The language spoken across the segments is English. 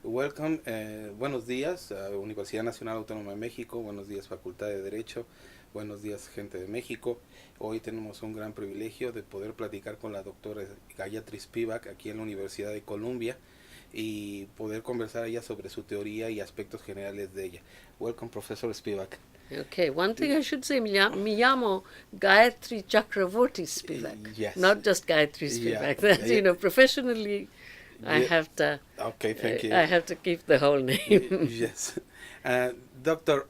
Welcome, buenos días, Universidad Nacional Autónoma de México, buenos días Facultad de Derecho, buenos días gente de México. Hoy tenemos un gran privilegio de poder platicar con la doctora Gayatri Spivak aquí en la Universidad de Columbia y poder conversar ella sobre su teoría y aspectos generales de ella. Welcome, Professor Spivak. Okay, one thing I should say, mi llamo Gayatri Chakravorty Spivak, Yes. Not just Gayatri Spivak. Yeah. That's, professionally, I have to. Okay, thank you. I have to keep the whole name. Yes, Doctor.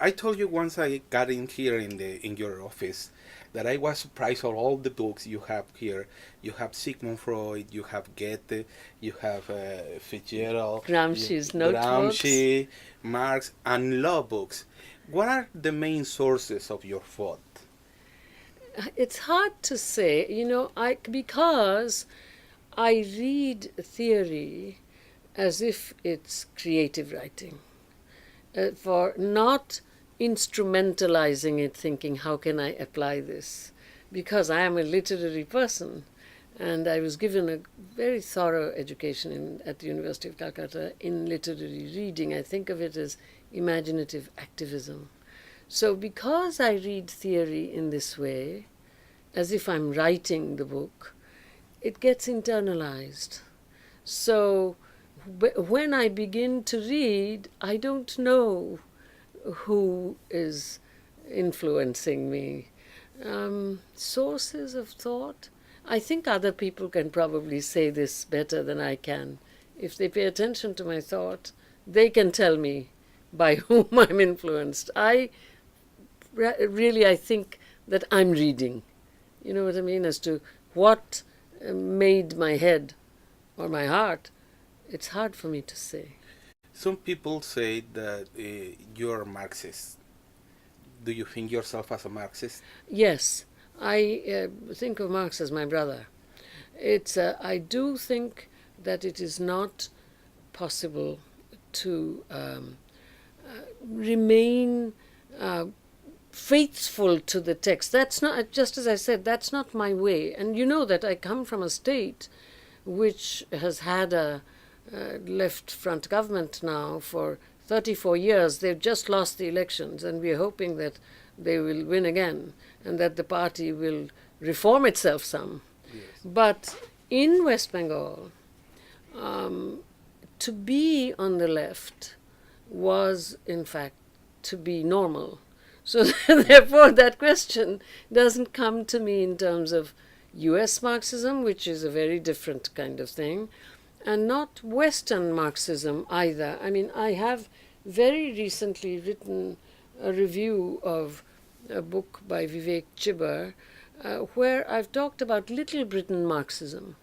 I told you once I got in here in your office that I was surprised of all the books you have here. You have Sigmund Freud, you have Goethe, you have Fitzgerald, Gramsci's notebooks, Gramsci, Marx, and law books. What are the main sources of your thought? It's hard to say, because I read theory as if it's creative writing, for not instrumentalizing it, thinking, how can I apply this? Because I am a literary person, and I was given a very thorough education at the University of Calcutta in literary reading. I think of it as imaginative activism. So because I read theory in this way, as if I'm writing the book, it gets internalized. So when I begin to read, I don't know who is influencing me. Sources of thought? I think other people can probably say this better than I can. If they pay attention to my thought, they can tell me by whom I'm influenced. I think that I'm reading. You know what I mean? As to what made my head or my heart, it's hard for me to say. Some people say that you're a Marxist. Do you think yourself as a Marxist? Yes, I think of Marx as my brother. I do think that it is not possible to remain faithful to the text. That's not, just as I said, that's not my way. And you know that I come from a state which has had a left-front government now for 34 years. They've just lost the elections, and we're hoping that they will win again and that the party will reform itself some. Yes. But in West Bengal, to be on the left was, in fact, to be normal. So therefore, that question doesn't come to me in terms of US Marxism, which is a very different kind of thing, and not Western Marxism either. I mean, I have very recently written a review of a book by Vivek Chibber, where I've talked about Little Britain Marxism.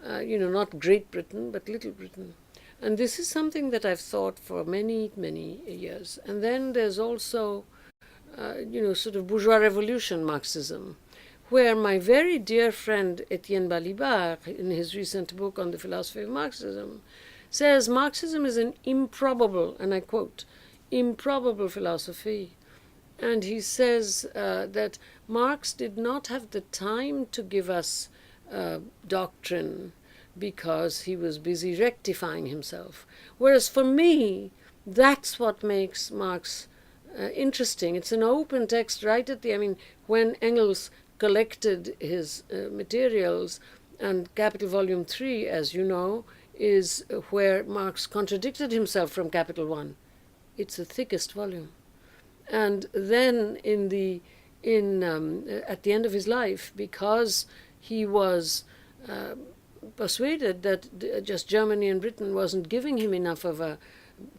Not Great Britain, but Little Britain. And this is something that I've thought for many, many years. And then there's also sort of bourgeois revolution Marxism, where my very dear friend Etienne Balibar, in his recent book on the philosophy of Marxism, says Marxism is an improbable, and I quote, improbable philosophy. And he says that Marx did not have the time to give us doctrine because he was busy rectifying himself. Whereas for me, that's what makes Marx interesting. It's an open text right at when Engels collected his materials, and Capital Volume 3, as you know, is where Marx contradicted himself from Capital 1. It's the thickest volume. And then at the end of his life, because he was persuaded that just Germany and Britain wasn't giving him enough of a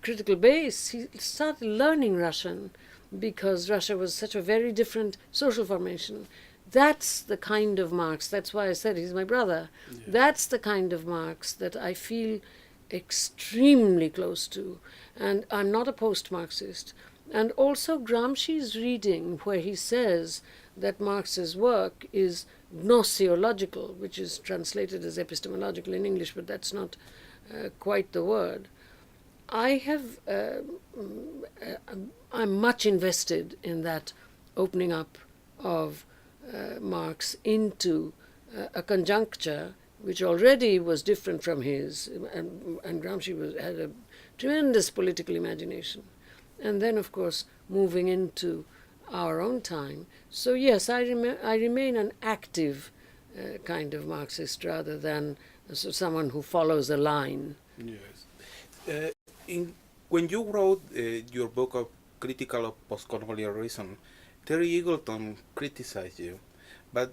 critical base, he started learning Russian because Russia was such a very different social formation. That's the kind of Marx, that's why I said he's my brother. Yeah. That's the kind of Marx that I feel extremely close to. And I'm not a post-Marxist. And also Gramsci's reading, where he says that Marx's work is gnoseological, which is translated as epistemological in English, but that's not quite the word. I'm much invested in that opening up of Marx into a conjuncture which already was different from his, and Gramsci had a tremendous political imagination. And then, of course, moving into our own time. So yes, I remain an active kind of Marxist rather than someone who follows a line. Yes. When you wrote your book of Critical of Postcolonialism, Terry Eagleton criticized you. But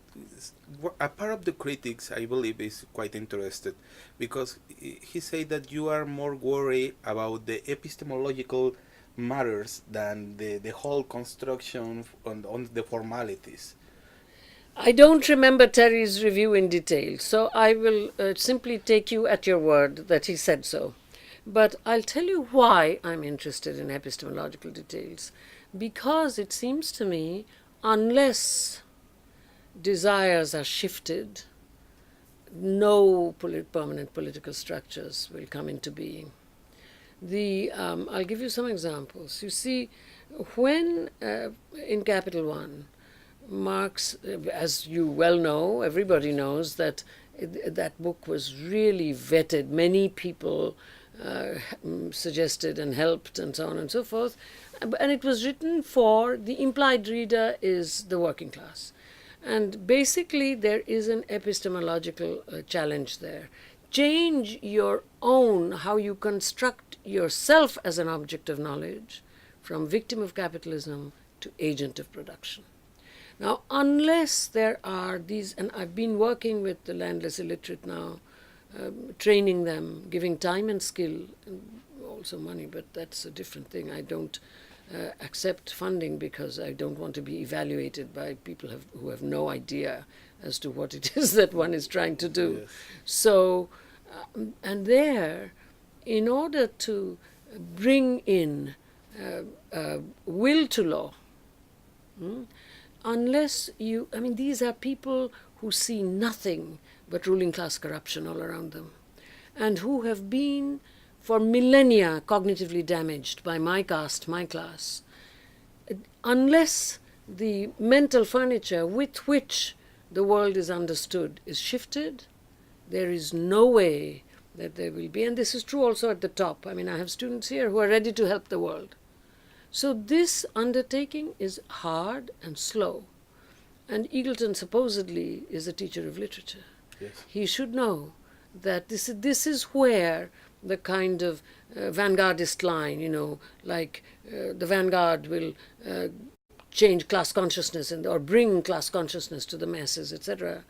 a part of the critics, I believe, is quite interested because he said that you are more worried about the epistemological matters than the whole construction on the formalities. I don't remember Terry's review in detail, so I will simply take you at your word that he said so. But I'll tell you why I'm interested in epistemological details. Because it seems to me, unless desires are shifted, no permanent political structures will come into being. I'll give you some examples. You see, when in Capital One, Marx, as you well know, everybody knows that that book was really vetted. Many people suggested and helped and so on and so forth. And it was written for the implied reader is the working class. And basically there is an epistemological challenge there. Change your own, how you construct yourself as an object of knowledge from victim of capitalism to agent of production. Now, unless there are these, and I've been working with the landless illiterate now, training them, giving time and skill, and also money, but that's a different thing. I don't accept funding because I don't want to be evaluated by people who have no idea as to what it is that one is trying to do. Yes. So, and there, in order to bring in will to law, unless you, I mean, these are people who see nothing but ruling class corruption all around them, and who have been for millennia cognitively damaged by my caste, my class. Unless the mental furniture with which the world is understood is shifted, there is no way that there will be, and this is true also at the top. I mean, I have students here who are ready to help the world. So this undertaking is hard and slow. And Eagleton supposedly is a teacher of literature. Yes. He should know that this is where the kind of vanguardist line, like the vanguard will change class consciousness or bring class consciousness to the masses, etc.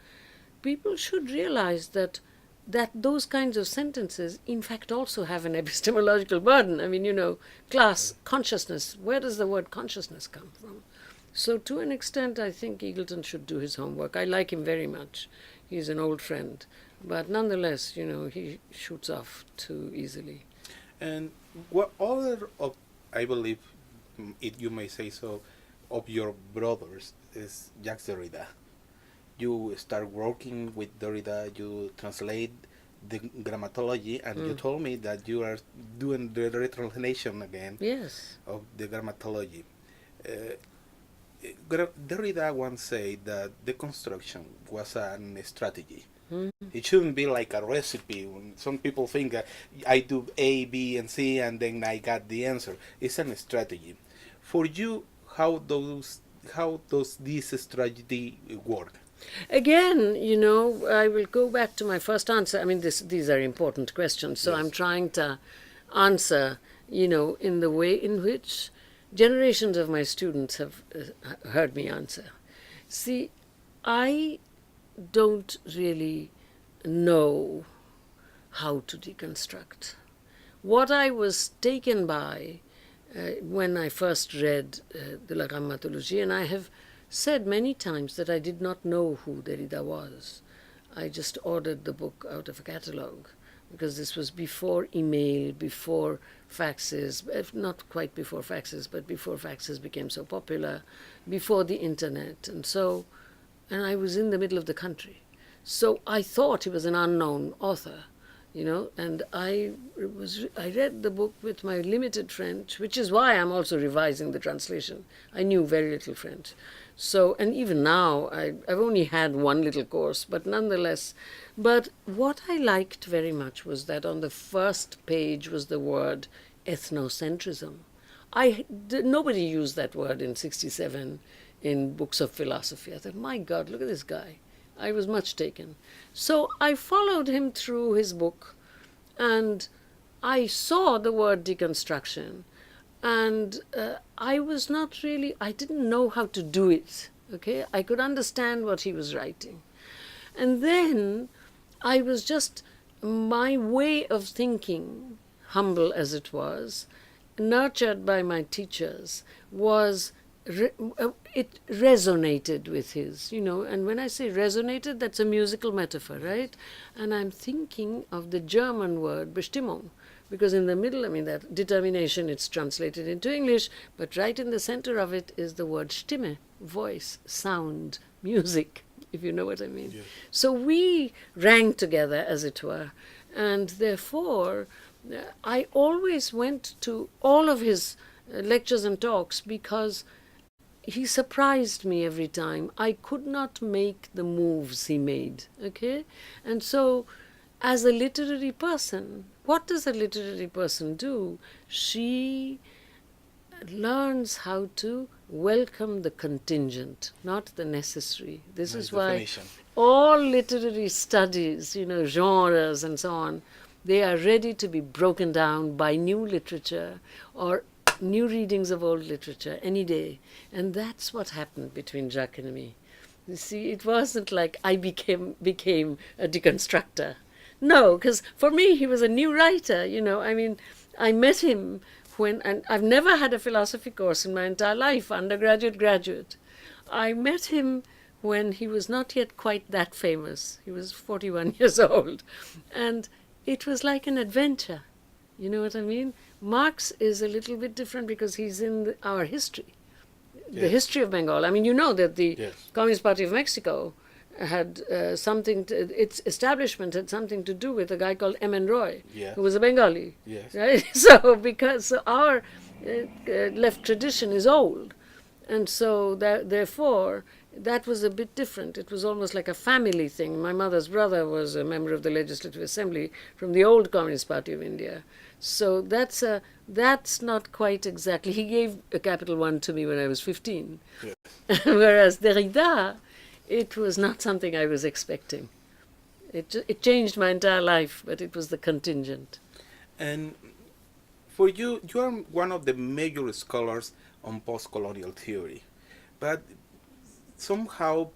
People should realize that those kinds of sentences, in fact, also have an epistemological burden. I mean, class consciousness, where does the word consciousness come from? So to an extent, I think Eagleton should do his homework. I like him very much. He's an old friend. But nonetheless, he shoots off too easily. And what other of, I believe, you may say so, of your brothers is Jacques Derrida. You start working with Derrida, you translate the grammatology, and you told me that you are doing the retranslation again. Yes. Of the grammatology. Derrida once said that the construction was a strategy. It shouldn't be like a recipe. Some people think I do A, B, and C, and then I got the answer. It's a strategy. For you, how does this strategy work? Again, I will go back to my first answer. I mean, these are important questions, so yes. I'm trying to answer, in the way in which generations of my students have heard me answer. See, don't really know how to deconstruct. What I was taken by when I first read the La Grammatologie, and I have said many times that I did not know who Derrida was. I just ordered the book out of a catalogue, because this was before email, before faxes, not quite before faxes, but before faxes became so popular, before the internet. And I was in the middle of the country. So I thought he was an unknown author, and I read the book with my limited French, which is why I'm also revising the translation. I knew very little French. So, and even now, I've only had one little course, but nonetheless. But what I liked very much was that on the first page was the word ethnocentrism. Nobody used that word in 1967 in books of philosophy. I thought, my God, look at this guy. I was much taken. So I followed him through his book, and I saw the word deconstruction. And I didn't know how to do it, okay? I could understand what he was writing. And then I was just, my way of thinking, humble as it was, nurtured by my teachers, was, it resonated with his, and when I say resonated, that's a musical metaphor, right? And I'm thinking of the German word Bestimmung, because in the middle, that determination, it's translated into English, but right in the center of it is the word Stimme, voice, sound, music, if you know what I mean. Yeah. So we rang together, as it were, and therefore I always went to all of his lectures and talks because he surprised me every time. I could not make the moves he made, okay? And so, as a literary person, what does a literary person do? She learns how to welcome the contingent, not the necessary. This is why all literary studies, genres and so on, they are ready to be broken down by new literature or new readings of old literature any day. And that's what happened between Jacques and me. You see, it wasn't like I became a deconstructor. No, because for me, he was a new writer, I met him and I've never had a philosophy course in my entire life, undergraduate, graduate. I met him when he was not yet quite that famous. He was 41 years old. And it was like an adventure. You know what I mean? Marx is a little bit different because he's in our history, the history of Bengal. You know that the Communist Party of Mexico had its establishment had something to do with a guy called M. N. Roy, who was a Bengali. Yes. Right? So because our left tradition is old, and so therefore that was a bit different. It was almost like a family thing. My mother's brother was a member of the Legislative Assembly from the old Communist Party of India. So that's not quite exactly. He gave a capital one to me when I was 15. Yes. Whereas Derrida, it was not something I was expecting. It changed my entire life, but it was the contingent. And for you, you are one of the major scholars on postcolonial theory. But somehow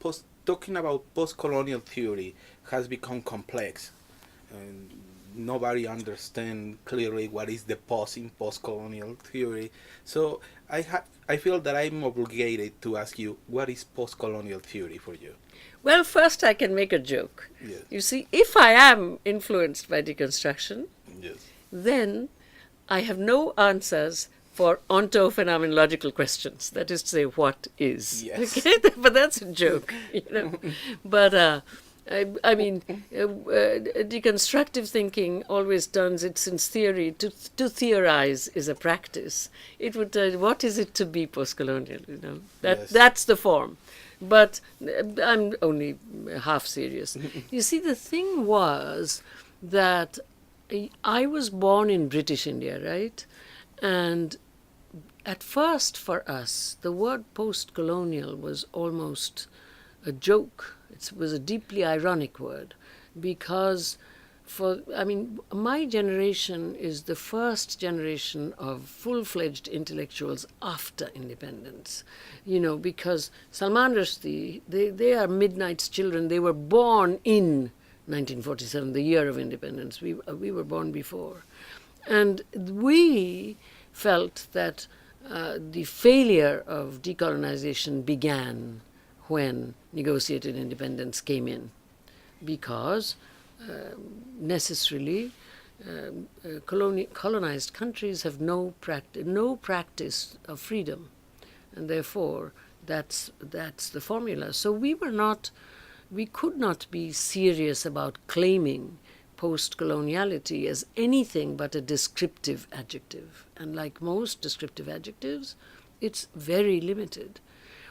talking about postcolonial theory has become complex. And nobody understands clearly what is the post in postcolonial theory. So I feel that I'm obligated to ask you, what is postcolonial theory for you? Well, first I can make a joke. Yes. You see, if I am influenced by deconstruction, yes, then I have no answers for ontophenomenological questions. That is to say, what is? Yes. Okay? But that's a joke, But deconstructive thinking always turns it, since theory, to theorize is a practice. It would tell you, what is it to be postcolonial, That's the form. But I'm only half serious. You see, the thing was that I was born in British India, right? And at first for us, the word post-colonial was almost a joke. It was a deeply ironic word because my generation is the first generation of full-fledged intellectuals after independence, because Salman Rushdie, they are Midnight's children. They were born in 1947, the year of independence. We were born before. And we felt that the failure of decolonization began when negotiated independence came in, because necessarily colonized countries have no practice of freedom, and therefore that's the formula. So we could not be serious about claiming post-coloniality as anything but a descriptive adjective, and like most descriptive adjectives, it's very limited.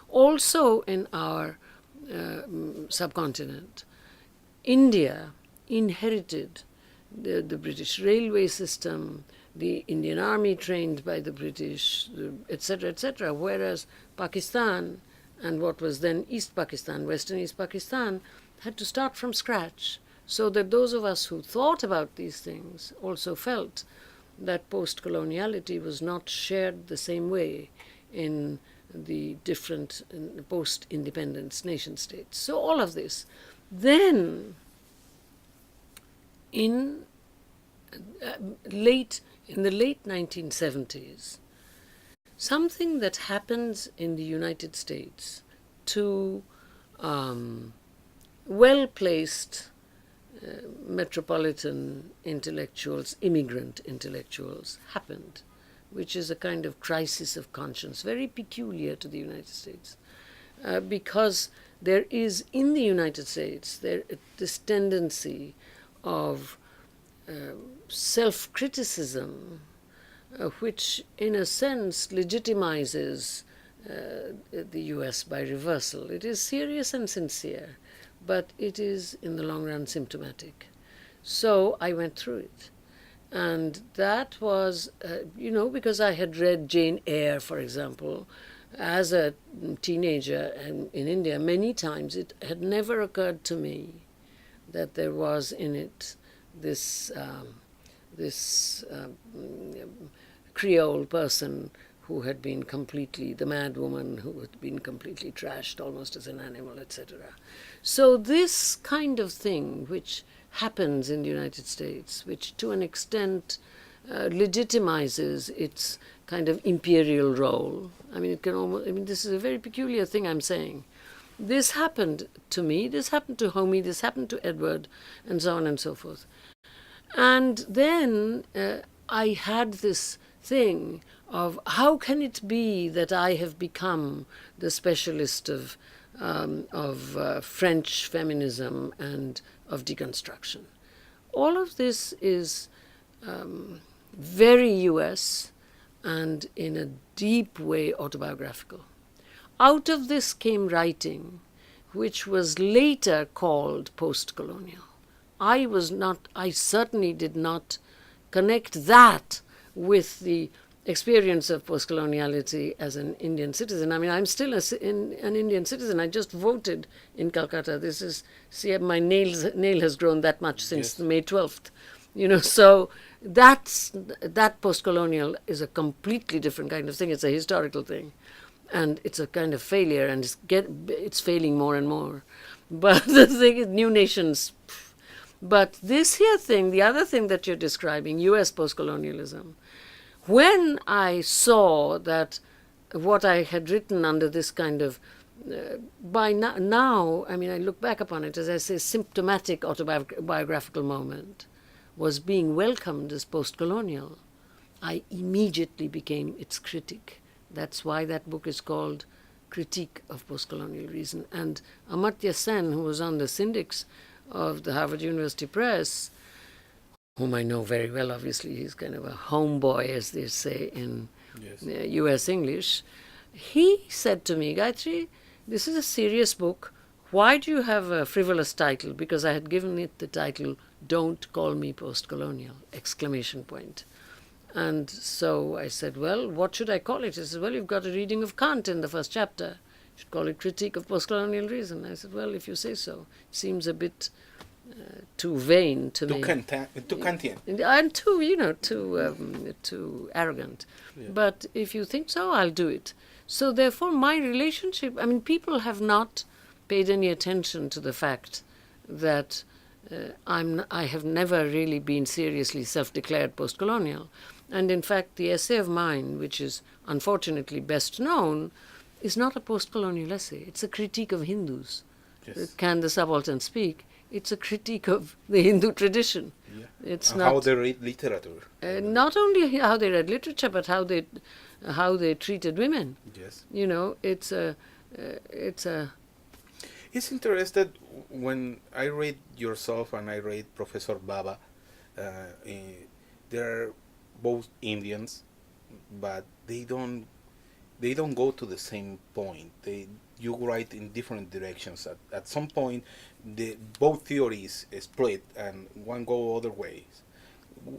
Also in our subcontinent, India inherited the British railway system, the Indian army trained by the British, etc., whereas Pakistan and what was then East Pakistan, Western East Pakistan, had to start from scratch. So that those of us who thought about these things also felt that post-coloniality was not shared the same way in the different post-independence nation-states. So all of this. Then, in the late 1970s, something that happens in the United States to well-placed metropolitan intellectuals, immigrant intellectuals, happened, which is a kind of crisis of conscience, very peculiar to the United States, because there is in the United States this tendency of self-criticism, which in a sense legitimizes the US by reversal. It is serious and sincere, but it is in the long run symptomatic. So I went through it. And that was, because I had read Jane Eyre, for example, as a teenager in India many times. It had never occurred to me that there was in it this Creole person who had been completely, the mad woman who had been completely trashed almost as an animal, etc. So this kind of thing which happens in the United States, which to an extent legitimizes its kind of imperial role. This is a very peculiar thing I'm saying. This happened to me, this happened to Homie, this happened to Edward, and so on and so forth. And then I had this thing of how can it be that I have become the specialist of French feminism and of deconstruction. All of this is very US and in a deep way autobiographical. Out of this came writing, which was later called post-colonial. I certainly did not connect that with the experience of post-coloniality as an Indian citizen. I'm still an Indian citizen. I just voted in Calcutta. My nail has grown that much since May 12th. So that post-colonial is a completely different kind of thing. It's a historical thing. And it's a kind of failure, and it's failing more and more. But the thing is, new nations. But this here thing, the other thing that you're describing, U.S. post-colonialism, when I saw that what I had written under this kind of, by now, I look back upon it, as I say, symptomatic autobiographical moment, was being welcomed as post-colonial, I immediately became its critic. That's why that book is called Critique of Postcolonial Reason. And Amartya Sen, who was on the syndics of the Harvard University Press, whom I know very well, obviously, he's kind of a homeboy, as they say in US English, he said to me, Gayatri, this is a serious book. Why do you have a frivolous title? Because I had given it the title, Don't Call Me Postcolonial, ! And so I said, well, what should I call it? He said, well, you've got a reading of Kant in the first chapter. You should call it Critique of Postcolonial Reason. I said, well, if you say so. It seems a bit too vain to me. Too Kantian. And too arrogant. Yeah. But if you think so, I'll do it. So therefore, my relationship, I mean, people have not paid any attention to the fact that I have never really been seriously self-declared post-colonial. And in fact, the essay of mine, which is unfortunately best known, is not a post-colonial essay. It's a critique of Hindus. Yes. Can the Subaltern speak? It's a critique of the Hindu tradition. Yeah. It's And not how they read literature. not only how they read literature, but how they treated women. Yes. You know, it's a It's interesting when I read yourself and I read Professor Baba. They're both Indians, but they don't go to the same point. You write in different directions. At some point, both theories split and one go other ways.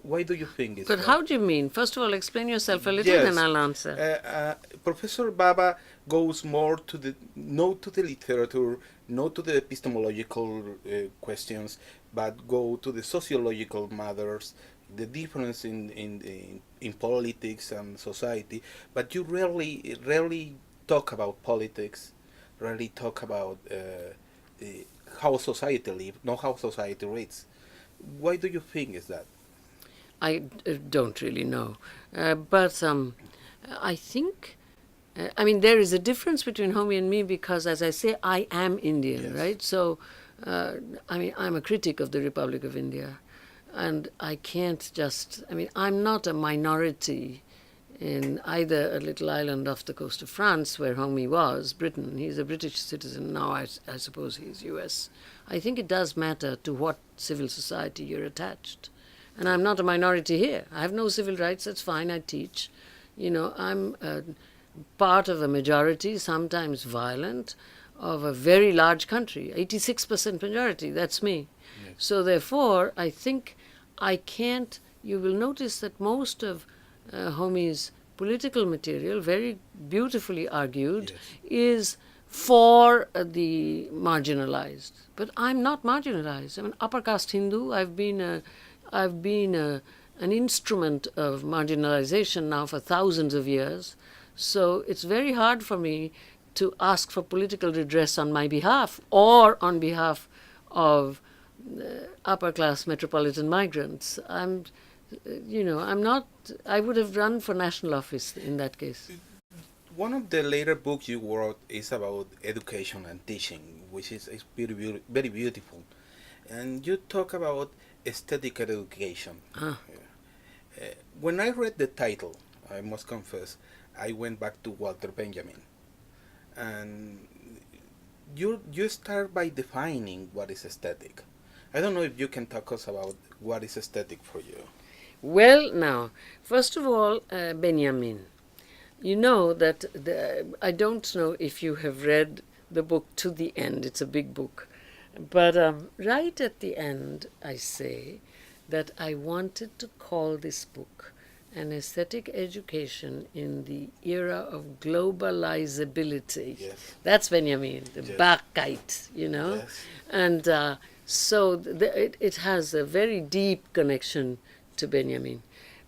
Why do you think it's But that? how do you mean? First of all, explain yourself a little, Yes. then I'll answer. Professor Baba goes more to the not to the literature, not to the epistemological questions, but go to the sociological matters, the difference in politics and society. But you rarely talk about politics, rarely talk about how society lives, not how society reads. Why do you think is that? I don't really know. But I think, I mean, there is a difference between Homi and me because, as I say, I am Indian, Yes. right? So, I mean, I'm a critic of the Republic of India. And I can't just, I mean, I'm not a minority in either a little island off the coast of France where Homi was, Britain. He's a British citizen now, I suppose he's US. I think it does matter to what civil society you're attached. And I'm not a minority here. I have no civil rights, that's fine, I teach. You know, I'm part of a majority, sometimes violent, of a very large country. 86% majority, that's me. Yes. So therefore, I think I can't, you will notice that most of Homi's political material, very beautifully argued, Yes. is for the marginalized. But I'm not marginalized. I'm an upper caste Hindu. I've been an instrument of marginalization now for thousands of years. So it's very hard for me to ask for political redress on my behalf or on behalf of upper class metropolitan migrants. I'm not, I would have run for national office in that case. One of the later books you wrote is about education and teaching, which is very beautiful. And you talk about aesthetic education. When I read the title, I must confess, I went back to Walter Benjamin. And you start by defining what is aesthetic. I don't know if you can talk us about what is aesthetic for you. Well, now, first of all, Benjamin, you know that I don't know if you have read the book to the end. It's a big book. But right at the end, I say that I wanted to call this book An Aesthetic Education in the Era of Globalizability. Yes. That's Benjamin, the Yes. Bachite, you know. Yes. And so it has a very deep connection to Benjamin,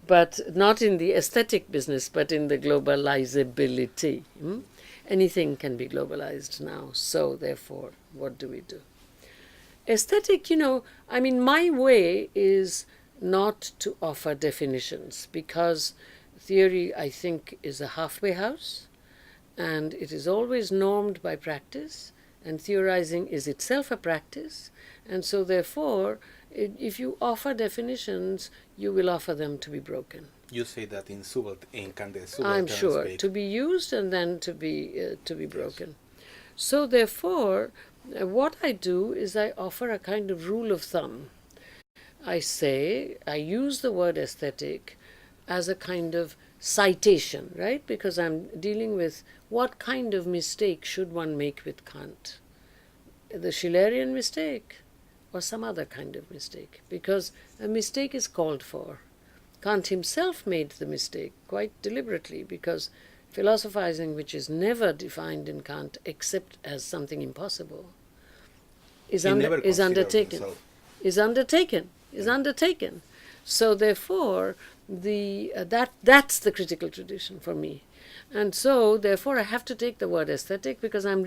but not in the aesthetic business, but in the globalizability. Anything can be globalized now, so therefore, what do we do? Aesthetic, you know, I mean, my way is not to offer definitions because theory, I think, is a halfway house and it is always normed by practice, and theorizing is itself a practice, and so therefore, if you offer definitions, you will offer them to be broken. You say that in Candace Subaltern I'm sure, speak. to be used and then to be broken. So therefore, what I do is I offer a kind of rule of thumb. I say, I use the word aesthetic as a kind of citation, right? Because I'm dealing with what kind of mistake should one make with Kant? The Schillerian mistake or some other kind of mistake? Because a mistake is called for. Kant himself made the mistake quite deliberately because philosophizing, which is never defined in Kant except as something impossible, is undertaken. is undertaken. So therefore, that's the critical tradition for me. And so therefore I have to take the word aesthetic because I'm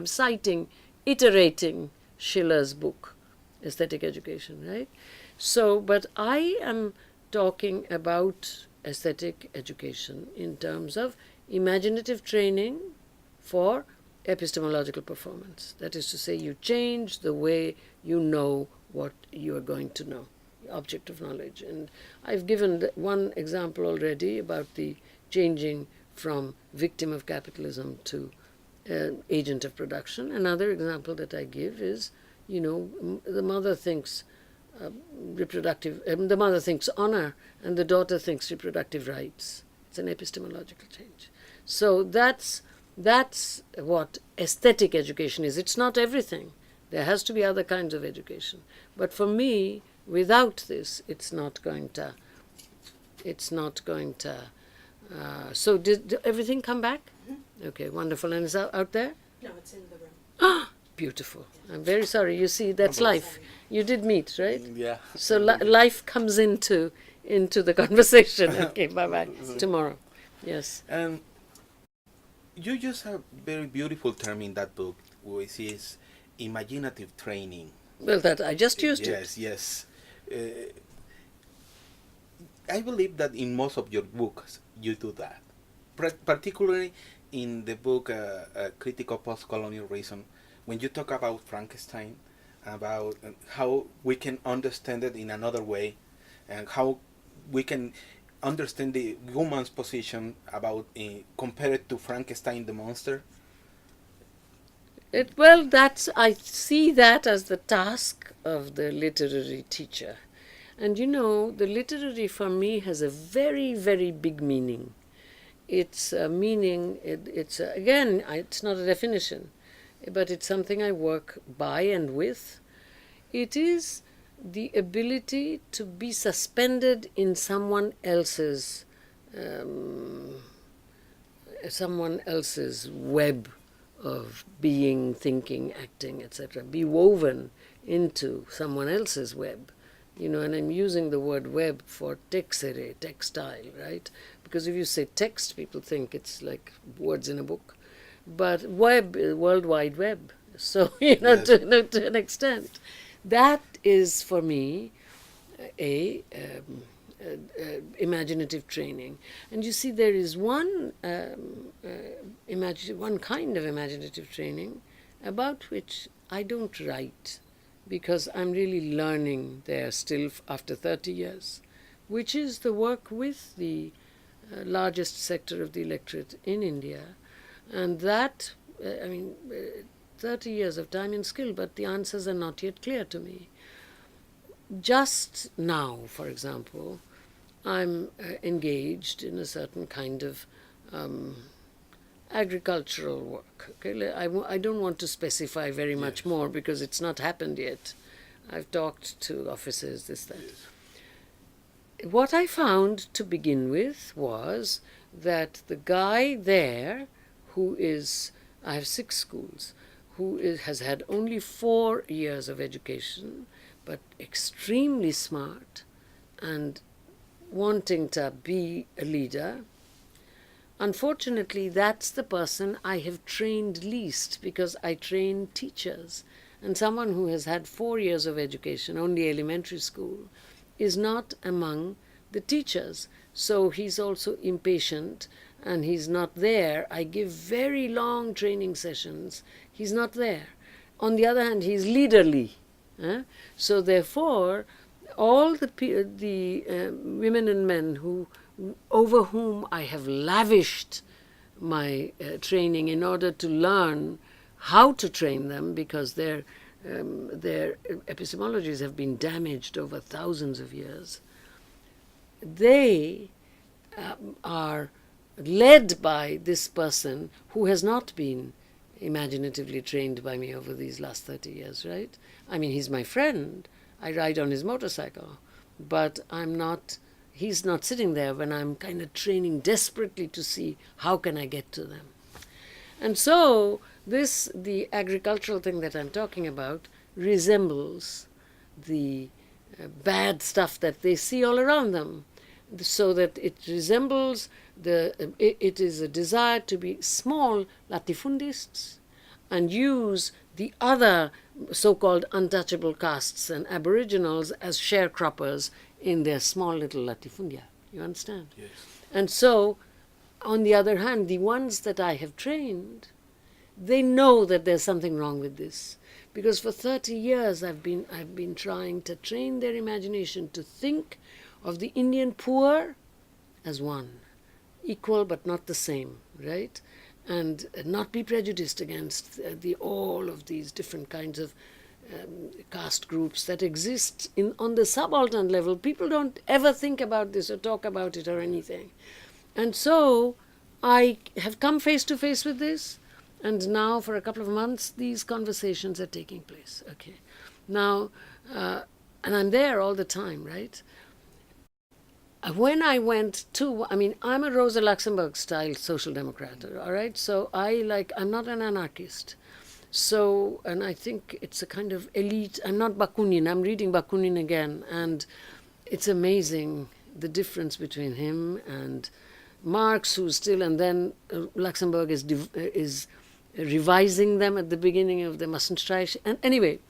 citing, iterating Schiller's book, Aesthetic Education, right? So, but I am talking about aesthetic education in terms of imaginative training for epistemological performance. That is to say, you change the way you know what you are going to know, the object of knowledge. And I've given one example already about the changing from victim of capitalism to agent of production. Another example that I give is, the mother thinks the mother thinks honor, and the daughter thinks reproductive rights. It's an epistemological change. So that's what aesthetic education is. It's not everything. There has to be other kinds of education. But for me, without this, it's not going to. So did everything come back? Mm-hmm. Okay, wonderful. And is it out there? No, it's in the room. Ah, beautiful. I'm very sorry. You see, that's life. You did meet, right? Yeah. So life comes into the conversation. Okay, bye-bye. Tomorrow. Yes. And you use a very beautiful term in that book, which is imaginative training. Well, that I just used it. Yes. I believe that in most of your books you do that, particularly in the book Critical Postcolonial Reason, when you talk about Frankenstein, about how we can understand it in another way, and how we can understand the woman's position about compared to Frankenstein the monster. I see that as the task of the literary teacher. And the literary for me has a very, very big meaning. It's a meaning, it's not a definition, but it's something I work by and with. It is the ability to be suspended in someone else's web of being, thinking, acting, etc., be woven into someone else's web. And I'm using the word web for texere, textile, right? Because if you say text, people think it's like words in a book. But web, World Wide Web. So, yes. to an extent. That is, for me, a imaginative training. And you see, there is one kind of imaginative training about which I don't write, because I'm really learning there still after 30 years, which is the work with the largest sector of the electorate in India. And that, 30 years of time and skill, but the answers are not yet clear to me. Just now, for example, I'm engaged in a certain kind of agricultural work. Okay? I don't want to specify very much more because it's not happened yet. I've talked to officers, this, that. Yes. What I found to begin with was that the guy there I have 6 schools, has had only 4 years of education, but extremely smart and wanting to be a leader. Unfortunately, that's the person I have trained least, because I train teachers. And someone who has had 4 years of education, only elementary school, is not among the teachers. So he's also impatient and he's not there. I give very long training sessions. He's not there. On the other hand, he's leaderly. So therefore, all the women and men over whom I have lavished my training in order to learn how to train them, because their epistemologies have been damaged over thousands of years, they are led by this person who has not been imaginatively trained by me over these last 30 years, right? He's my friend. I ride on his motorcycle, but he's not sitting there when I'm kind of training desperately to see how can I get to them. And so the agricultural thing that I'm talking about resembles the bad stuff that they see all around them, so that it resembles it is a desire to be small latifundists and use the other so-called untouchable castes and aboriginals as sharecroppers in their small little latifundia. You understand? Yes. And so, on the other hand, the ones that I have trained, they know that there's something wrong with this. Because for 30 years I've been trying to train their imagination to think of the Indian poor as one, equal but not the same, right? And not be prejudiced against all of these different kinds of caste groups that exist on the subaltern level. People don't ever think about this or talk about it or anything. And so I have come face to face with this, and now for a couple of months these conversations are taking place. Okay, now, and I'm there all the time, right? When I went to, I'm a Rosa Luxemburg style social democrat, all right? So I'm not an anarchist. So, and I think it's a kind of elite, I'm not Bakunin, I'm reading Bakunin again, and it's amazing the difference between him and Marx, who's still, and then Luxemburg is revising them at the beginning of the Massenstreich. And anyway,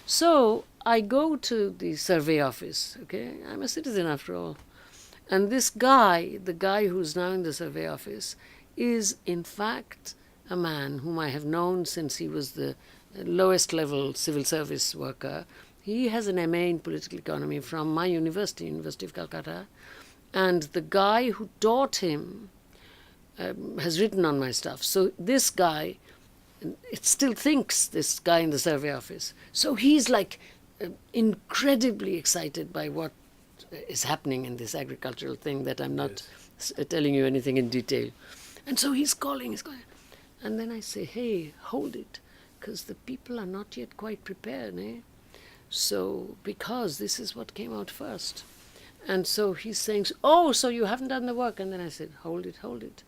so I go to the survey office, okay? I'm a citizen after all. And this guy, the guy who's now in the survey office, is in fact a man whom I have known since he was the lowest level civil service worker. He has an MA in political economy from my university, University of Calcutta. And the guy who taught him has written on my stuff. So this guy, it still thinks, this guy in the survey office. So he's like incredibly excited by what is happening in this agricultural thing that I'm not telling you anything in detail. And so he's calling. And then I say, hey, hold it, because the people are not yet quite prepared, eh? So, because this is what came out first. And so he's saying, oh, so you haven't done the work. And then I said, hold it.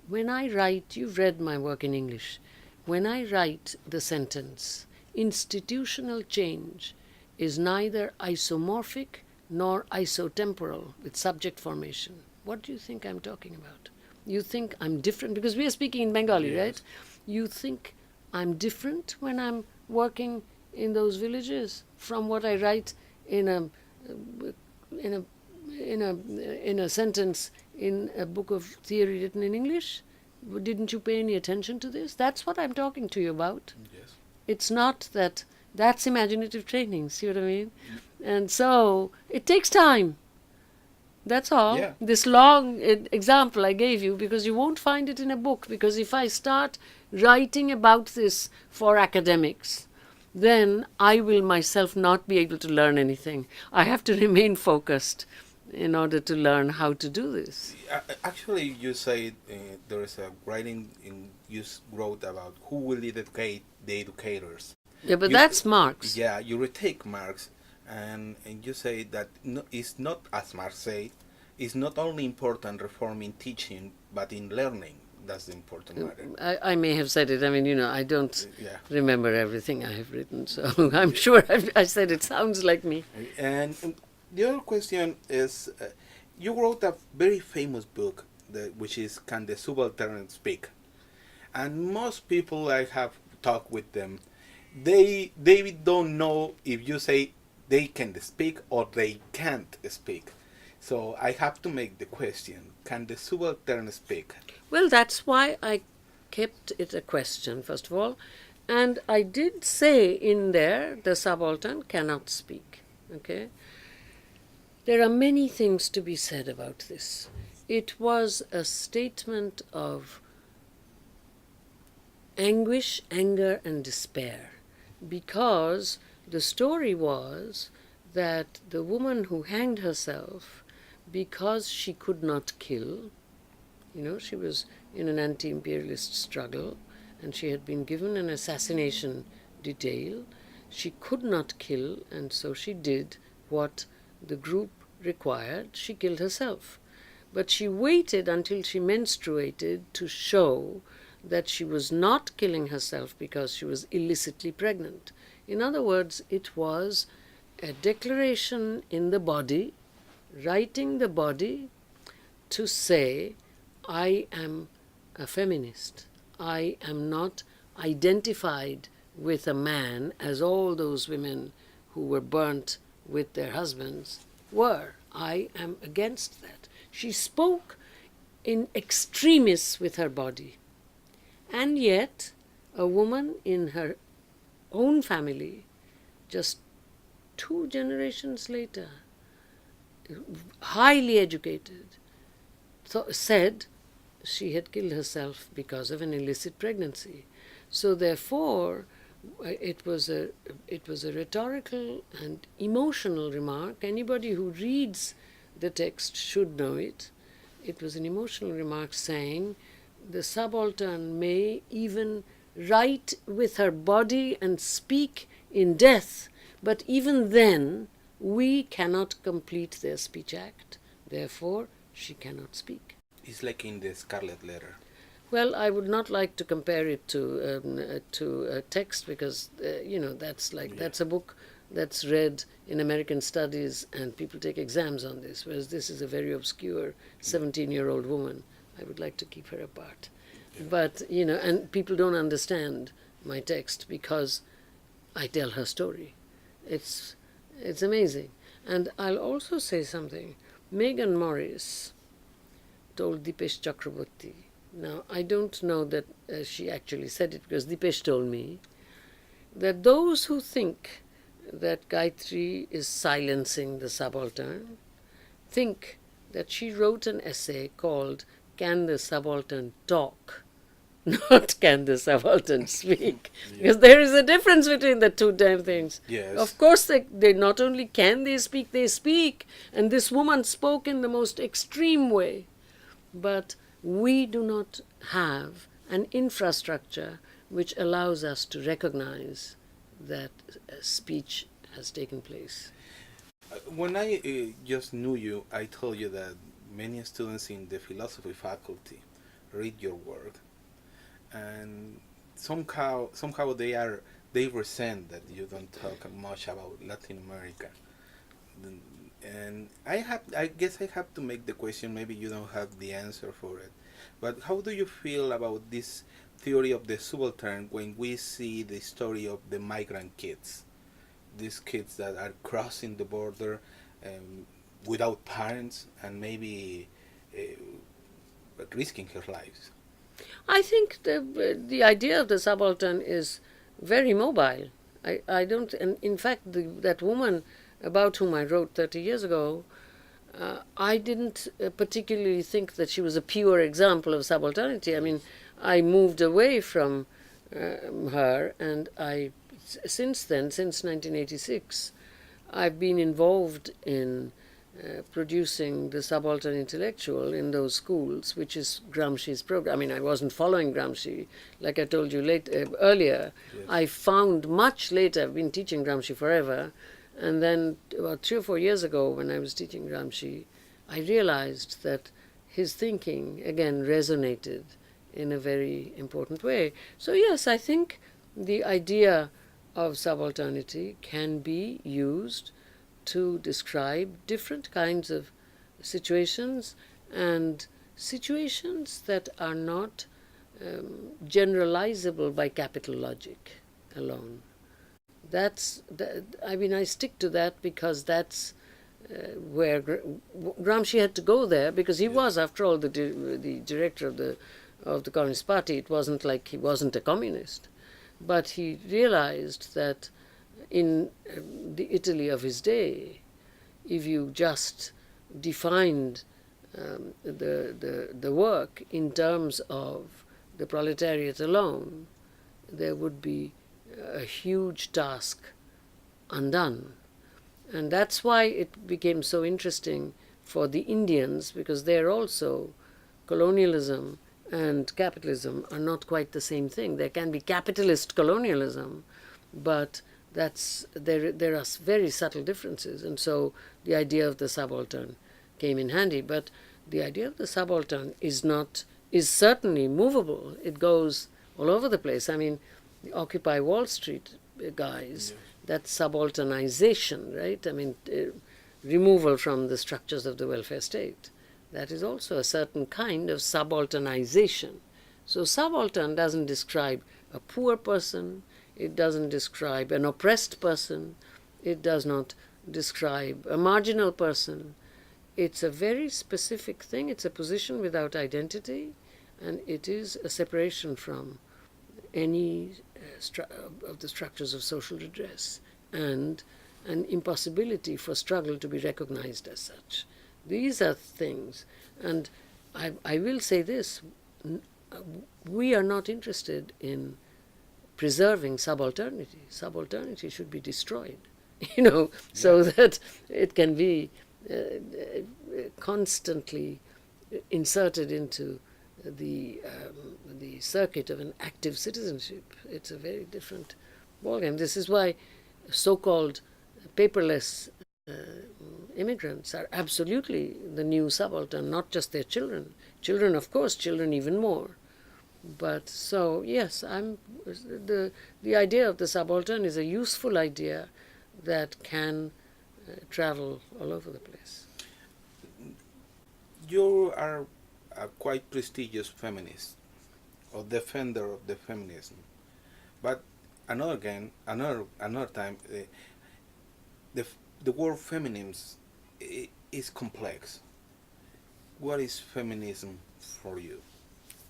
When I write, you've read my work in English. When I write the sentence, institutional change is neither isomorphic nor isotemporal with subject formation. What do you think I'm talking about? You think I'm different? Because we are speaking in Bengali, right? You think I'm different when I'm working in those villages from what I write in a sentence in a book of theory written in English? Didn't you pay any attention to this? That's what I'm talking to you about. Yes. It's not that's imaginative training, see what I mean? And so it takes time. That's all. Yeah. This long example I gave you, because you won't find it in a book, because if I start writing about this for academics, then I will myself not be able to learn anything. I have to remain focused in order to learn how to do this. Actually, you say there is a writing you wrote about who will educate the educators. Yeah, but that's Marx. Yeah, you retake Marx, and you say that it's not, as Marx said, it's not only important reform in teaching, but in learning. That's the important matter. I may have said it. I don't remember everything I have written, so I'm sure I said it. Sounds like me. And the other question is, you wrote a very famous book, which is Can the Subaltern Speak? And most people I have talked with them, they don't know if you say they can speak or they can't speak. So I have to make the question, can the subaltern speak? Well, that's why I kept it a question, first of all. And I did say in there, the subaltern cannot speak. Okay? There are many things to be said about this. It was a statement of anguish, anger, and despair, because the story was that the woman who hanged herself because she could not kill, she was in an anti-imperialist struggle and she had been given an assassination detail. She could not kill, and so she did what the group required. She killed herself. But she waited until she menstruated to show that she was not killing herself because she was illicitly pregnant. In other words, it was a declaration in the body, writing the body to say, I am a feminist. I am not identified with a man as all those women who were burnt with their husbands were. I am against that. She spoke in extremis with her body. And yet, a woman in her own family, just 2 generations later, highly educated, said she had killed herself because of an illicit pregnancy. So therefore, it was a rhetorical and emotional remark. Anybody who reads the text should know it. It was an emotional remark saying the subaltern may even write with her body and speak in death, but even then we cannot complete their speech act. Therefore, she cannot speak. It's like in the Scarlet Letter. Well, I would not like to compare it to a text because that's a book that's read in American studies and people take exams on this, whereas this is a very obscure 17-year-old woman. I would like to keep her apart. Yeah. But, and people don't understand my text because I tell her story. It's amazing. And I'll also say something. Megan Morris told Dipesh Chakravorty. Now, I don't know that she actually said it because Dipesh told me that those who think that Gayatri is silencing the subaltern think that she wrote an essay called Can the Subaltern Talk? Not Can the Subaltern Speak? Yeah. Because there is a difference between the two damn things. Yes. Of course, they not only can they speak, and this woman spoke in the most extreme way. But we do not have an infrastructure which allows us to recognize that speech has taken place. When I just knew you, I told you that many students in the philosophy faculty read your work, and somehow they resent that you don't talk much about Latin America. And I guess I have to make the question, maybe you don't have the answer for it, but how do you feel about this theory of the subaltern when we see the story of the migrant kids, these kids that are crossing the border without parents and maybe risking their lives? I think the idea of the subaltern is very mobile. I don't, and in fact, that woman about whom I wrote 30 years ago, I didn't particularly think that she was a pure example of subalternity. I mean, I moved away from her, and since 1986, I've been involved in producing the subaltern intellectual in those schools, which is Gramsci's program. I mean, I wasn't following Gramsci, like I told you earlier. Yes. I found much later, I've been teaching Gramsci forever, and then about 3 or 4 years ago when I was teaching Gramsci, I realized that his thinking, again, resonated in a very important way. So yes, I think the idea of subalternity can be used to describe different kinds of situations, and situations that are not generalizable by capital logic alone. I stick to that because that's where Gramsci had to go there, because he was, after all, the director of the Communist Party. It wasn't like he wasn't a communist, but he realized that in the Italy of his day, if you just defined the work in terms of the proletariat alone, there would be a huge task undone. And that's why it became so interesting for the Indians, because there also colonialism and capitalism are not quite the same thing. There can be capitalist colonialism, but there are very subtle differences. And so the idea of the subaltern came in handy. But the idea of the subaltern is certainly movable. It goes all over the place. I mean, the Occupy Wall Street guys that subalternization, right? I mean, removal from the structures of the welfare state. That is also a certain kind of subalternization. So subaltern doesn't describe a poor person, it doesn't describe an oppressed person, it does not describe a marginal person. It's a very specific thing. It's a position without identity, and it is a separation from any of the structures of social redress, and an impossibility for struggle to be recognized as such. These are things, and I will say this, we are not interested in preserving subalternity. Subalternity should be destroyed, so that it can be constantly inserted into the circuit of an active citizenship. It's a very different ballgame. This is why so-called paperless immigrants are absolutely the new subaltern, not just their children. Children, of course, children even more. But so, yes, the idea of the subaltern is a useful idea that can travel all over the place. You are a quite prestigious feminist or defender of the feminism, but another time, the word feminism is complex. What is feminism for you?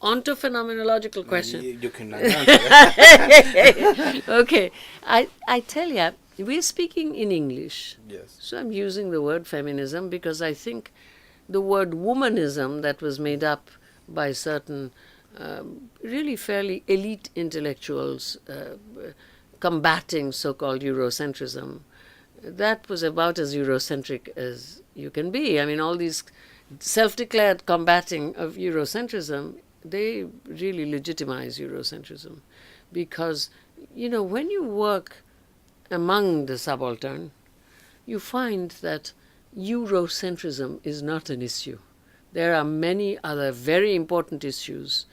On to phenomenological question. You cannot answer that. Okay, I tell you, we're speaking in English. Yes. So I'm using the word feminism because I think the word womanism that was made up by certain really fairly elite intellectuals combating so-called Eurocentrism, that was about as Eurocentric as you can be. I mean, all these self-declared combating of Eurocentrism, they really legitimize Eurocentrism because, when you work among the subaltern, you find that Eurocentrism is not an issue. There are many other very important issues,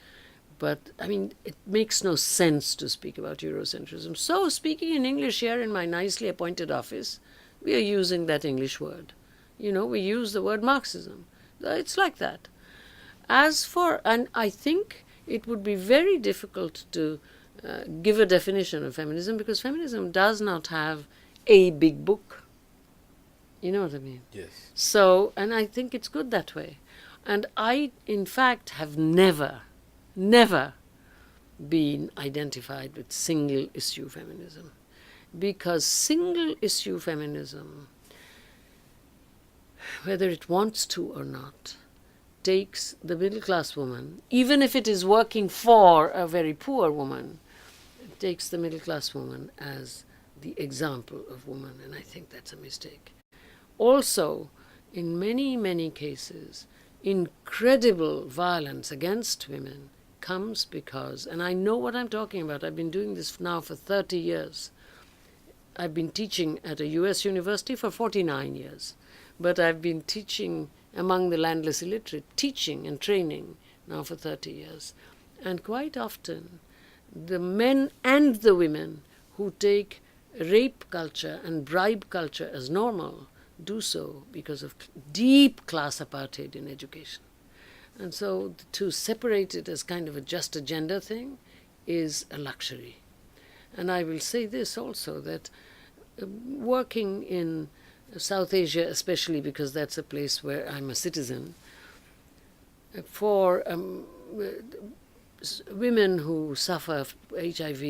but, I mean, it makes no sense to speak about Eurocentrism. So, speaking in English here in my nicely appointed office, we are using that English word. We use the word Marxism. It's like that. And I think it would be very difficult to give a definition of feminism because feminism does not have a big book. You know what I mean? Yes. So, and I think it's good that way. And I, in fact, have never been identified with single-issue feminism. Because single-issue feminism, whether it wants to or not, takes the middle-class woman, even if it is working for a very poor woman, it takes the middle-class woman as the example of woman, and I think that's a mistake. Also, in many, many cases, incredible violence against women comes because, and I know what I'm talking about, I've been doing this now for 30 years. I've been teaching at a US university for 49 years, but I've been teaching among the landless illiterate, teaching and training now for 30 years. And quite often, the men and the women who take rape culture and bribe culture as normal do so because of deep class apartheid in education. And so to separate it as kind of just a gender thing is a luxury. And I will say this also, that working in South Asia, especially because that's a place where I'm a citizen, for women who suffer HIV,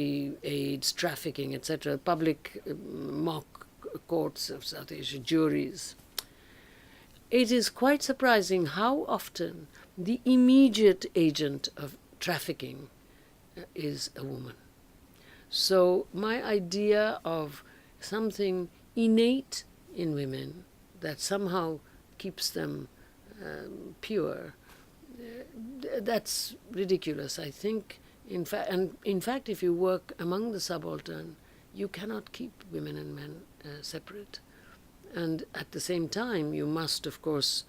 AIDS, trafficking, etc., public mock courts of South Asia, juries, it is quite surprising how often the immediate agent of trafficking is a woman. So my idea of something innate in women that somehow keeps them pure, that's ridiculous. I think, in fact, if you work among the subaltern, you cannot keep women and men separate. And at the same time, you must, of course,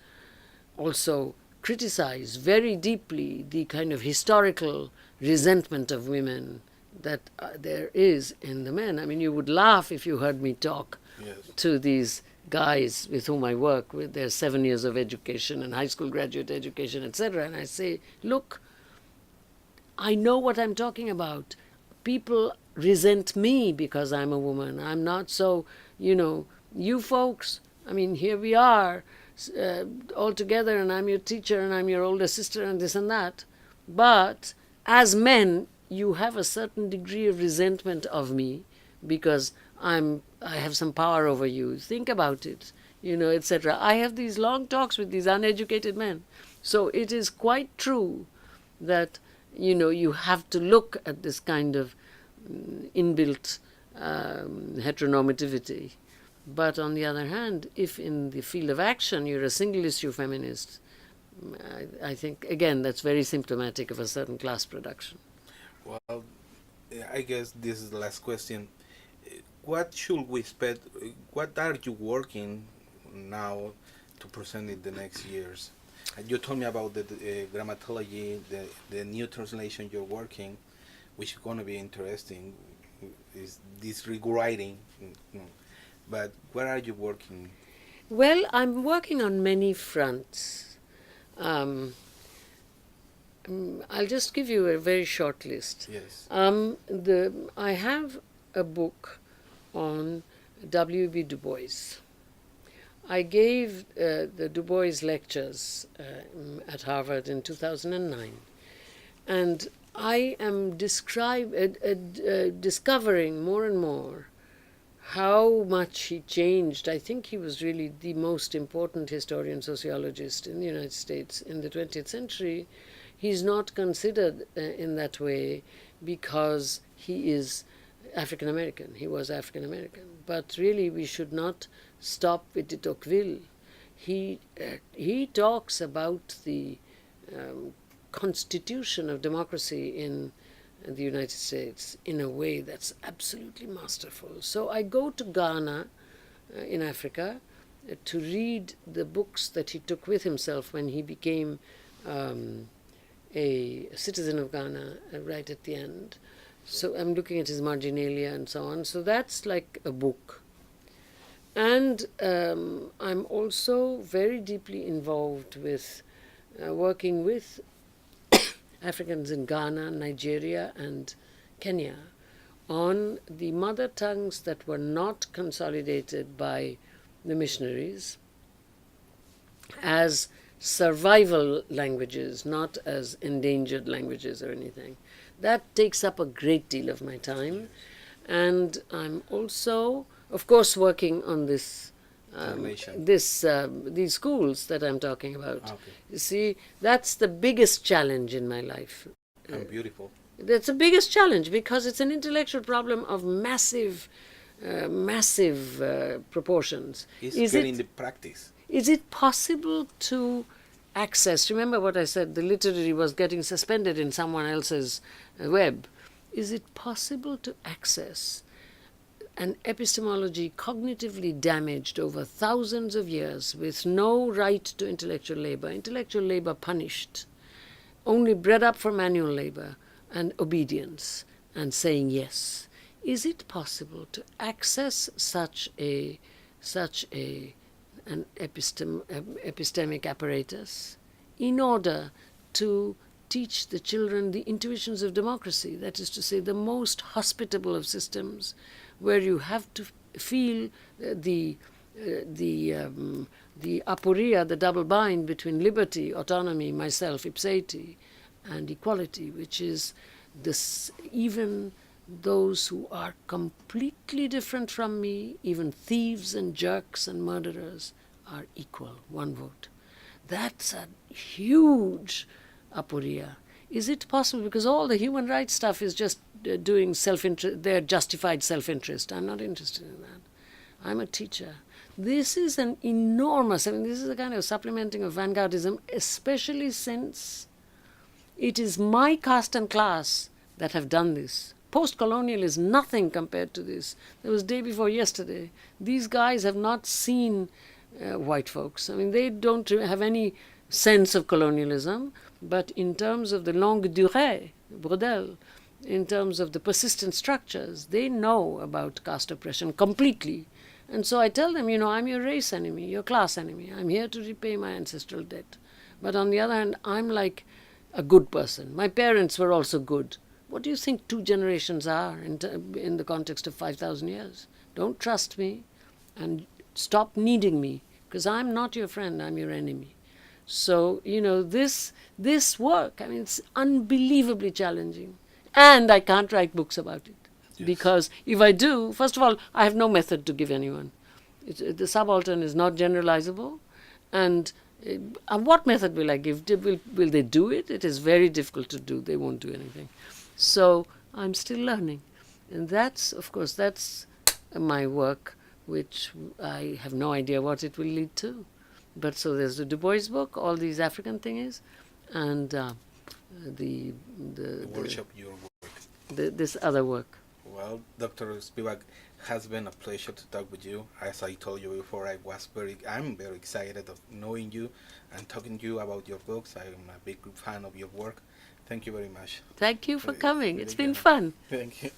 also criticize very deeply the kind of historical resentment of women there is in the men. I mean, you would laugh if you heard me talk Yes. to these guys with whom I work with their 7 years of education and high school graduate education, etc. And I say, look, I know what I'm talking about. People resent me because I'm a woman. I'm not so, you folks, I mean, here we are all together, and I'm your teacher and I'm your older sister and this and that. But as men, you have a certain degree of resentment of me because I have some power over you. Think about it, etc. I have these long talks with these uneducated men. So it is quite true that, you have to look at this kind of inbuilt heteronormativity. But on the other hand, if in the field of action you're a single issue feminist, I think, again, that's very symptomatic of a certain class production. Well, I guess this is the last question. What should we expect? What are you working now to present in the next years? You told me about the grammatology, the new translation you're working, which is going to be interesting, is this rewriting. But where are you working? Well, I'm working on many fronts. I'll just give you a very short list. Yes. I have a book on W.B. Du Bois. I gave the Du Bois lectures at Harvard in 2009, and I am discovering more and more how much he changed. I think he was really the most important historian sociologist in the United States in the 20th century. He's not considered in that way because he is African American. He was African American. But really, we should not stop with de Tocqueville. He talks about the constitution of democracy in the United States in a way that's absolutely masterful. So I go to Ghana in Africa to read the books that he took with himself when he became a citizen of Ghana right at the end. So I'm looking at his marginalia and so on. So that's like a book. And I'm also very deeply involved with working with Africans in Ghana, Nigeria, and Kenya on the mother tongues that were not consolidated by the missionaries as survival languages, not as endangered languages or anything. That takes up a great deal of my time. And I'm also, of course, working on this these schools that I'm talking about. Okay. You see, that's the biggest challenge in my life. And beautiful. That's the biggest challenge because it's an intellectual problem of massive proportions. It's getting the practice. Is it possible to access? Remember what I said, the literary was getting suspended in someone else's web. Is it possible to access an epistemology cognitively damaged over thousands of years with no right to intellectual labor punished, only bred up for manual labor and obedience and saying yes? Is it possible to access such an epistemic apparatus in order to teach the children the intuitions of democracy, that is to say, the most hospitable of systems, where you have to feel the aporia, the double bind between liberty, autonomy, myself, ipseity, and equality, which is this, even those who are completely different from me, even thieves and jerks and murderers, are equal, one vote. That's a huge aporia. Is it possible? Because all the human rights stuff is just doing self-interest, their justified self-interest. I'm not interested in that. I'm a teacher. This is an enormous, this is a kind of supplementing of vanguardism, especially since it is my caste and class that have done this. Postcolonial is nothing compared to this. There was day before yesterday. These guys have not seen white folks. They don't have any sense of colonialism, but in terms of the longue durée, Brodel, in terms of the persistent structures. They know about caste oppression completely. And so I tell them, I'm your race enemy, your class enemy. I'm here to repay my ancestral debt. But on the other hand, I'm like a good person. My parents were also good. What do you think 2 generations are in the context of 5,000 years? Don't trust me and stop needing me, because I'm not your friend, I'm your enemy. So, this work, it's unbelievably challenging. And I can't write books about it. Yes. Because if I do, first of all, I have no method to give anyone. The subaltern is not generalizable. And what method will I give? Will they do it? It is very difficult to do. They won't do anything. So I'm still learning. And that's my work, which I have no idea what it will lead to. But so there's the Du Bois book, all these African things, and the workshop, your work. This other work. Well, Dr. Spivak, has been a pleasure to talk with you. As I told you before, I'm very excited of knowing you and talking to you about your books. I'm a big fan of your work. Thank you very much. Thank you for coming. It's been fun. Thank you.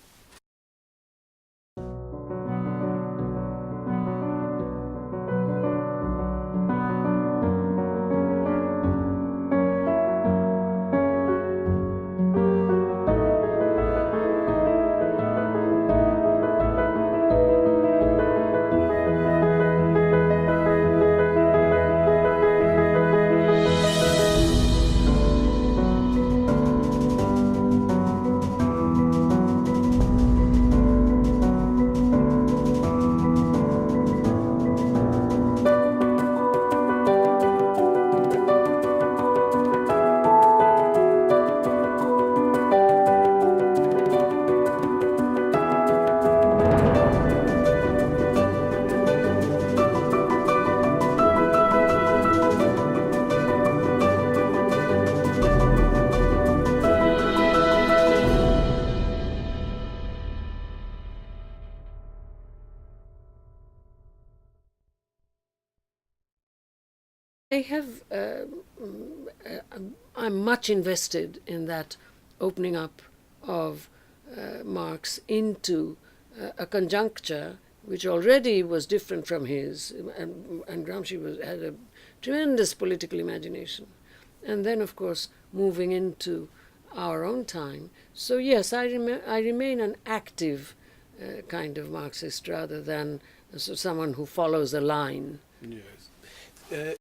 I'm much invested in that opening up of Marx into a conjuncture which already was different from his, and Gramsci had a tremendous political imagination. And then, of course, moving into our own time. So yes, I remain an active kind of Marxist rather than someone who follows a line. Yes.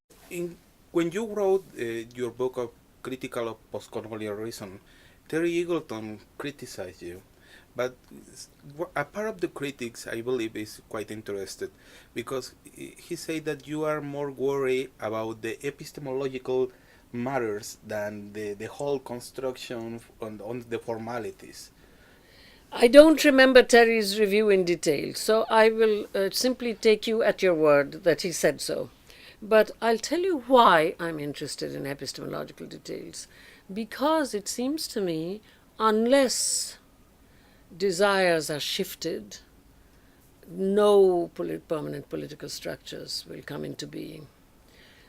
When you wrote your book of Critical of Postcolonial Reason, Terry Eagleton criticized you. But a part of the critics, I believe, is quite interested, because he said that you are more worried about the epistemological matters than the whole construction on the formalities. I don't remember Terry's review in detail, so I will simply take you at your word that he said so. But I'll tell you why I'm interested in epistemological details. Because it seems to me, unless desires are shifted, no permanent political structures will come into being.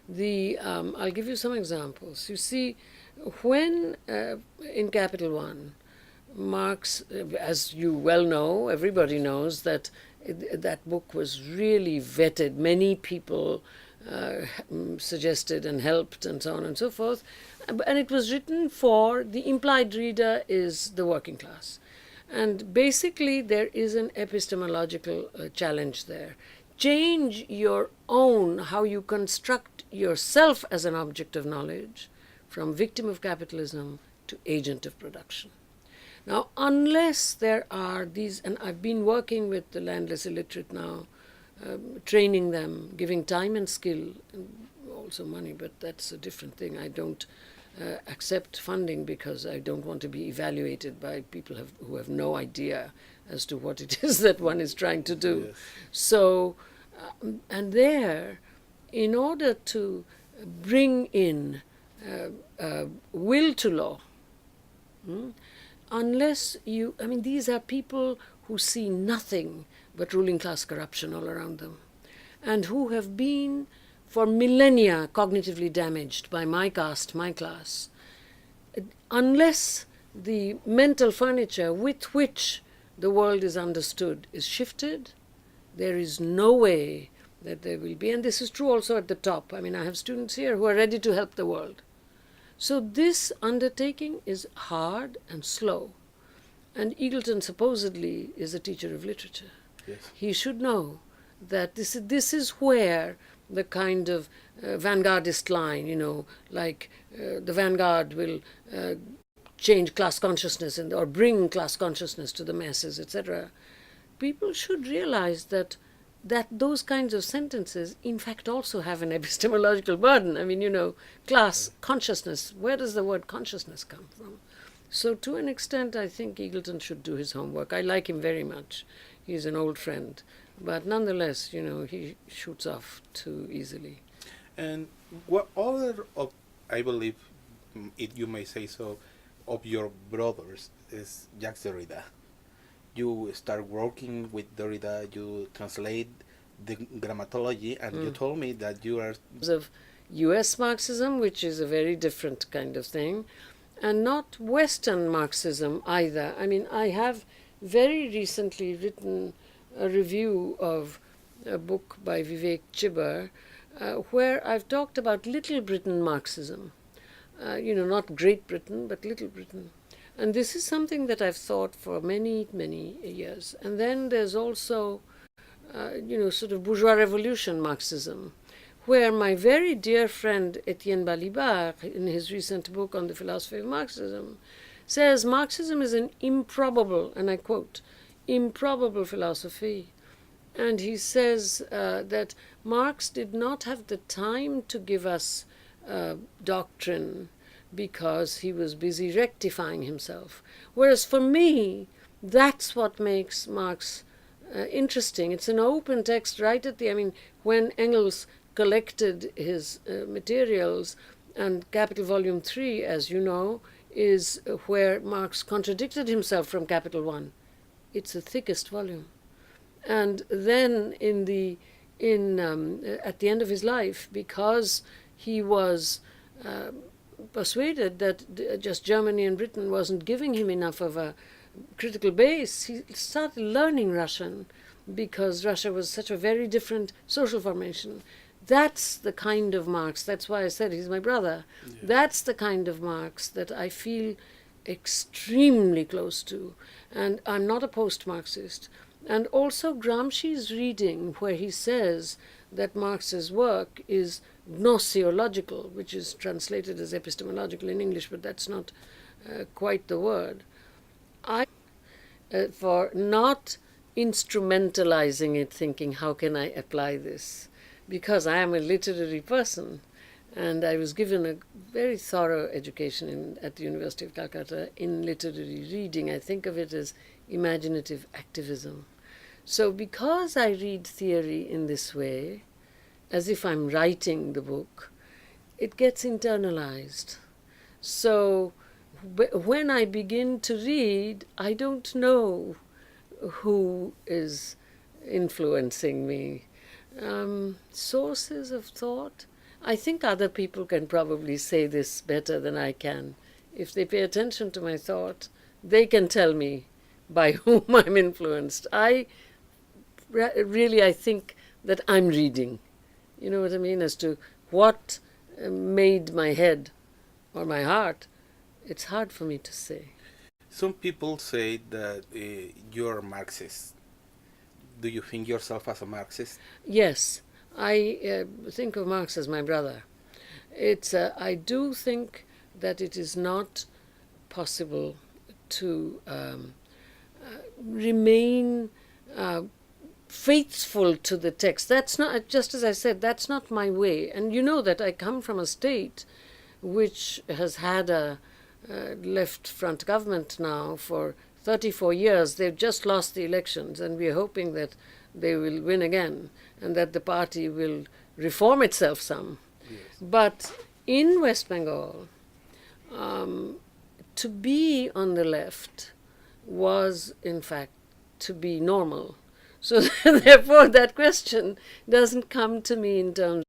I'll give you some examples. You see, when in Capital One, Marx, as you well know, everybody knows that that book was really vetted. Many people suggested and helped and so on and so forth. And it was written for the implied reader is the working class. And basically there is an epistemological challenge there. Change your own, how you construct yourself as an object of knowledge, from victim of capitalism to agent of production. Now, unless there are these, and I've been working with the landless illiterate now, training them, giving time and skill, and also money, but that's a different thing. I don't accept funding because I don't want to be evaluated by people who have no idea as to what it is that one is trying to do. Yes. So, and there, in order to bring in will to law, unless you, these are people who see nothing but ruling class corruption all around them, and who have been for millennia cognitively damaged by my caste, my class. Unless the mental furniture with which the world is understood is shifted, there is no way that there will be, and this is true also at the top. I mean, I have students here who are ready to help the world. So this undertaking is hard and slow. And Eagleton supposedly is a teacher of literature. Yes. He should know that this is where the kind of vanguardist line, like the vanguard will change class consciousness or bring class consciousness to the masses, etc. People should realize that those kinds of sentences, in fact, also have an epistemological burden. I mean, class consciousness, where does the word consciousness come from? So to an extent, I think Eagleton should do his homework. I like him very much. He's an old friend. But nonetheless, he shoots off too easily. And what other of, I believe, you may say so, of your brothers is Jacques Derrida. You start working with Derrida, you translate the grammatology, and you told me that you are... Of US Marxism, which is a very different kind of thing, and not Western Marxism either. I mean, I have very recently written a review of a book by Vivek Chibber, where I've talked about Little Britain Marxism. Not Great Britain, but Little Britain. And this is something that I've thought for many, many years. And then there's also, sort of bourgeois revolution Marxism, where my very dear friend Etienne Balibar, in his recent book on the philosophy of Marxism, says Marxism is an improbable, and I quote, improbable philosophy. And he says that Marx did not have the time to give us doctrine because he was busy rectifying himself. Whereas for me, that's what makes Marx interesting. It's an open text right at when Engels collected his materials, and Capital Volume 3, as you know, is where Marx contradicted himself from Capital 1. It's the thickest volume. And then at the end of his life, because he was persuaded that just Germany and Britain wasn't giving him enough of a critical base, he started learning Russian, because Russia was such a very different social formation. That's the kind of Marx, that's why I said he's my brother. Yeah. That's the kind of Marx that I feel extremely close to. And I'm not a post-Marxist. And also Gramsci's reading, where he says that Marx's work is gnoseological, which is translated as epistemological in English, but that's not quite the word. For not instrumentalizing it, thinking, how can I apply this? Because I am a literary person, and I was given a very thorough education at the University of Calcutta in literary reading. I think of it as imaginative activism. So because I read theory in this way, as if I'm writing the book, it gets internalized. So when I begin to read, I don't know who is influencing me. Sources of thought, I think other people can probably say this better than I can. If they pay attention to my thought, they can tell me by whom I'm influenced. I think that I'm reading. You know what I mean? As to what made my head or my heart, it's hard for me to say. Some people say that you're a Marxist. Do you think yourself as a Marxist? Yes, I think of Marx as my brother. I do think that it is not possible to remain faithful to the text. That's not, just as I said, that's not my way. And you know that I come from a state which has had a left-front government now for 34 years. They've just lost the elections, and we're hoping that they will win again and that the party will reform itself some. Yes. But in West Bengal, to be on the left was, in fact, to be normal. So therefore, that question doesn't come to me in terms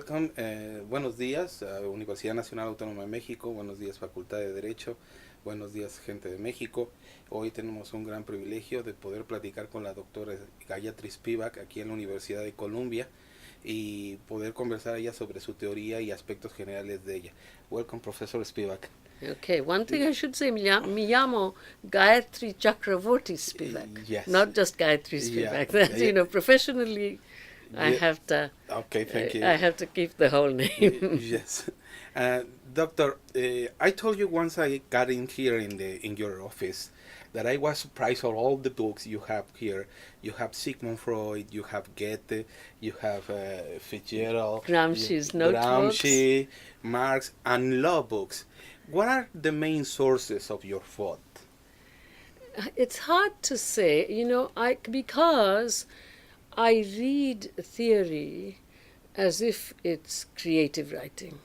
Welcome. Buenos días, Universidad Nacional Autónoma de México. Buenos días, Facultad de Derecho. Buenos días, gente de México. Hoy tenemos un gran privilegio de poder platicar con la doctora Gayatri Spivak aquí en la Universidad de Columbia y poder conversar ella sobre su teoría y aspectos generales de ella. Welcome, Professor Spivak. Okay, one thing I should say, mi llamo Gayatri Chakravorty Spivak. Yes. Not just Gayatri Spivak. Yeah. That, you know, professionally, I have to. Okay, thank you. I have to keep the whole name. Yes. Doctor, I told you once I got in here in your office that I was surprised of all the books you have here. You have Sigmund Freud, you have Goethe, you have Fitzgerald, Gramsci's Gramsci, Marx, and law books. What are the main sources of your thought? It's hard to say, you know, because I read theory as if it's creative writing.